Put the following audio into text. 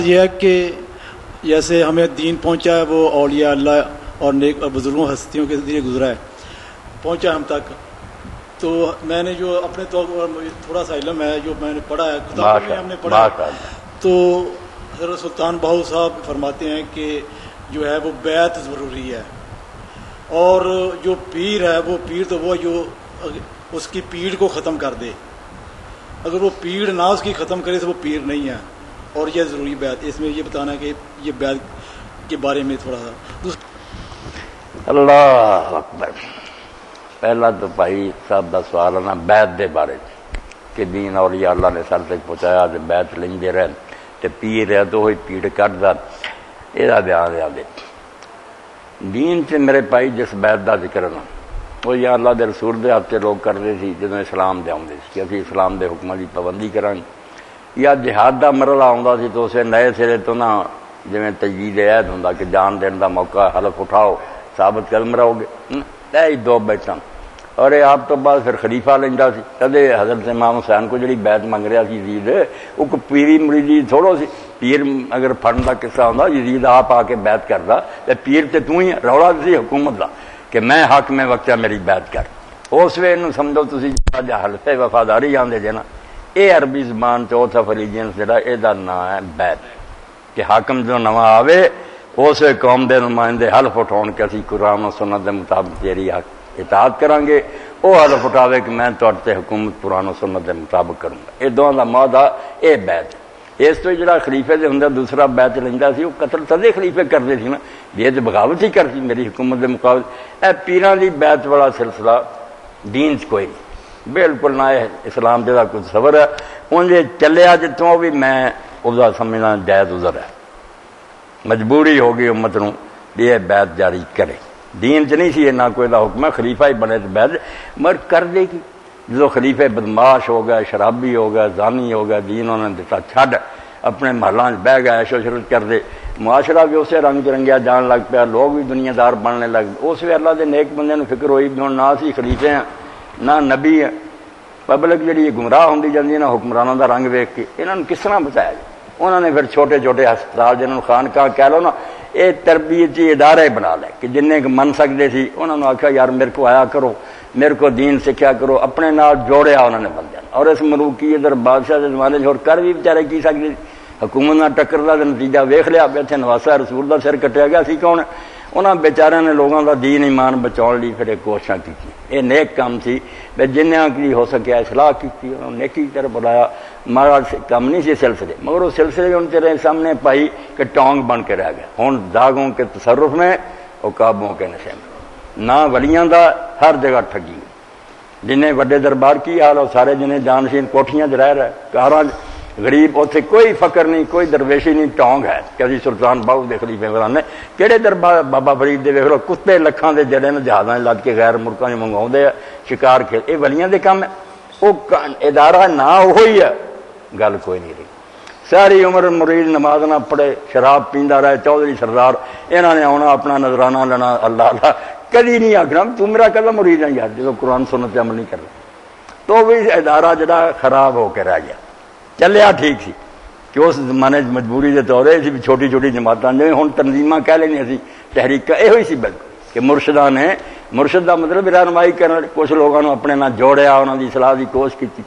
یہ ہے کہ جیسے ہمیں دین پہنچا ہے وہ اولیاء اللہ اور نیک اور بزرگوں ہستیوں کے ذریعے گزرا ہے، پہنچا ہم تک۔ تو میں نے جو اپنے طور پر تھوڑا سا علم ہے جو میں نے پڑھا ہے، کتابوں میں ہم نے پڑھا ہے، تو حضرت سلطان باہو صاحب فرماتے ہیں کہ جو ہے وہ بیعت ضروری ہے، اور جو پیر ہے وہ پیر تو وہ جو اس کی پیڑ کو ختم کر دے، اگر وہ پیڑ نہ اس کی ختم کرے تو وہ پیر نہیں ہے، اور یہ ضروری بیعت۔ اس میں یہ بتانا ہے کہ یہ بیعت کے بارے میں تھوڑا سا۔ اللہ اکبر۔ پہلا تو بھائی صاحب کا سوال ہے نا بیعت دے بارے کہ دین اولیاء اللہ نے سر تک پہنچایا تے بیعت لیندے رہن تے پیر ہے تو وہی پیڑ کٹدا، یہ بیان ہے۔ دین سے میرے بھائی جس بیعت کا ذکر ہے نا وہ یا اللہ دے رسول دے ہاتھ لوگ کرتے سی جدوں اسلام دے آتے کہ اسی اسلام دے حکماں کی پابندی کریں گے، یا جہاد کا مرحلہ آتا سی تو اسے نئے سرے تو نہ جی تجویز عہد ہوں کہ جان دین کا موقع حلف اٹھاؤ ثابت قدم رہو گے، ہی دو بیٹھا، اور یہ آپ تو بعد پھر خلیفہ لینا سی۔ کدے حضرت امام حسین کو جڑی بیعت منگ رہا سی یزید، وہ کوئی پیری مریدی تھوڑو سی، پیر اگر پھڑن کا قصہ ہوتا یزید آپ آ کے بیعت کرتا تو پیر تے تو ہی رولا سی حکومت کا کہ میں حق میں وقت میری بیعت کر، اس وے نو سمجھو تسی حلف وفاداری آندے جے نا، یہ عربی زبان چوتھ آف ریلیجنس جڑا یہ نام ہے بیعت، کہ حاکم جو نواں آوے اس قوم دے نمائندے حلف اٹھاؤ کہ اسی قرآن و سنت دے مطابق تیری اطاعت کریں گے، وہ حلف اٹھاوے کہ میں تواڈے حکومت قرآن و سنت دے مطابق کروں گا، یہ دونوں کا معاہدہ یہ بیعت۔ اس تو جڑا خلیفے دے ہوندا دوسرا بیعت لیندا سی، وہ قتل تدے خلیفے کرتے سی نا، یہ تو بغاوت ہی کرتی میری حکومت دے مقابل۔ اے پیراں دی بیعت والا سلسلہ دین چ کوئی نہیں، بالکل نہ اسلام جا کچھ صبر ہے، انجے چلیا جتوں بھی میں اس سمجھنا جائز عذر ہے، مجبوری ہوگی امت نو یہ بیعت جاری کرے۔ دین چ نہیں سی نہ کوئی دا حکم ہے، خلیفہ ہی بنے تو بیعت مگر کر دے گی۔ جو خلیفے بدماش ہو گئے، شرابی ہو گئے، زانی ہو گئے، دین انہوں نے دتا چھڈ اپنے محلاں بہ گئے، عیش و عشرت کر دے، معاشرہ بھی اسے رنگ چرنگیا جان لگ پیا، لوگ بھی دنیا دار بننے لگ پے۔ اس وی اللہ دے نیک بندے نو فکر ہوئی بھی ہن نہ اسی خلیفے ہیں نہ نبی ہیں، پبلک جڑی گمراہ ہوندی جاندی ہے نا حکمرانوں دا رنگ ویکھ کے، انہاں نوں کس طرح بچایا جائے؟ انہوں نے پھر چھوٹے چھوٹے ہسپتال جنہوں نے خانقاہ کہہ لو نا، یہ تربیتی ادارے بنا لے کہ جن کو من سکتے سی انہوں نے آخیا یار میرے کو آیا کرو، میرے کو دین سکھیا کرو، اپنے نال جوڑیا انہوں نے بندے، اور اس ملوکی ادھر بادشاہ کے زمانے اور کر بھی بیچارے کی سکتے، حکومت نہ ٹکر کا نتیجہ ویخ لیا، اتنے نواسا رسول کا سر کٹیا گیا سی کون؟ انہوں نے بیچارے نے لوگوں کا دین ایمان بچاؤ لی پھر کوششاں کی، یہ نیک کام سی، جنہیں کی ہو سکیا اصلاح کی، انہوں نے نیکی کی طرف بلایا، ماڑا کام نہیں سی سلسلے، مگر وہ سلسلے ان تیرے سامنے پائی کہ ٹونگ بن کے رہ گیا، ہوں داغوں کے تصرف میں عقابوں کے نشے میں، نہ ولیاں دا ہر جگہ ٹھگی، جنہیں وڈے دربار کی حال، اور سارے جنہیں جانشین کوٹھیاں رہ رہے کاراں، غریب اتنے کوئی فقر نہیں، کوئی درویشی نہیں، ٹونگ ہے کہ اسی سلطان باہو دے خلیفے فران نے کہڑے دربار بابا فرید دے ویکھ لو کتے لکھاں دے جڑے نے جہازاں لد کے غیر ملکاں چ منگاؤندے ہیں شکار کھیل، یہ ولیاں دے کام ہے، وہ ادارہ نہ وہی ہے، گل کوئی نہیں رہی۔ ساری عمر مرید نماز نہ پڑھے، شراب پیندا رہے، چودھری سردار انہوں نے آنا اپنا نظرانہ لینا، اللہ اللہ کدی نہیں آخنا تو میرا کدھا مرید ہے یار جب قرآن سنت پہ عمل نہیں کرنا، تو بھی ادارہ جڑا خراب ہو کے رہ گیا۔ چلیا ٹھیک سی کہ اس زمانے مجبوری کے طور سی بھی چھوٹی چھوٹی جماعتیں جی ہوں تنظیمیں کہہ لیں اسی تحریک یہ ہوئی سی بالکل کہ مرشداں نے مرشد کا مطلب رہنمائی کرنا، کچھ لوگوں نے اپنے نہ جوڑیا، انہوں کی اصلاح کی کوشش کی،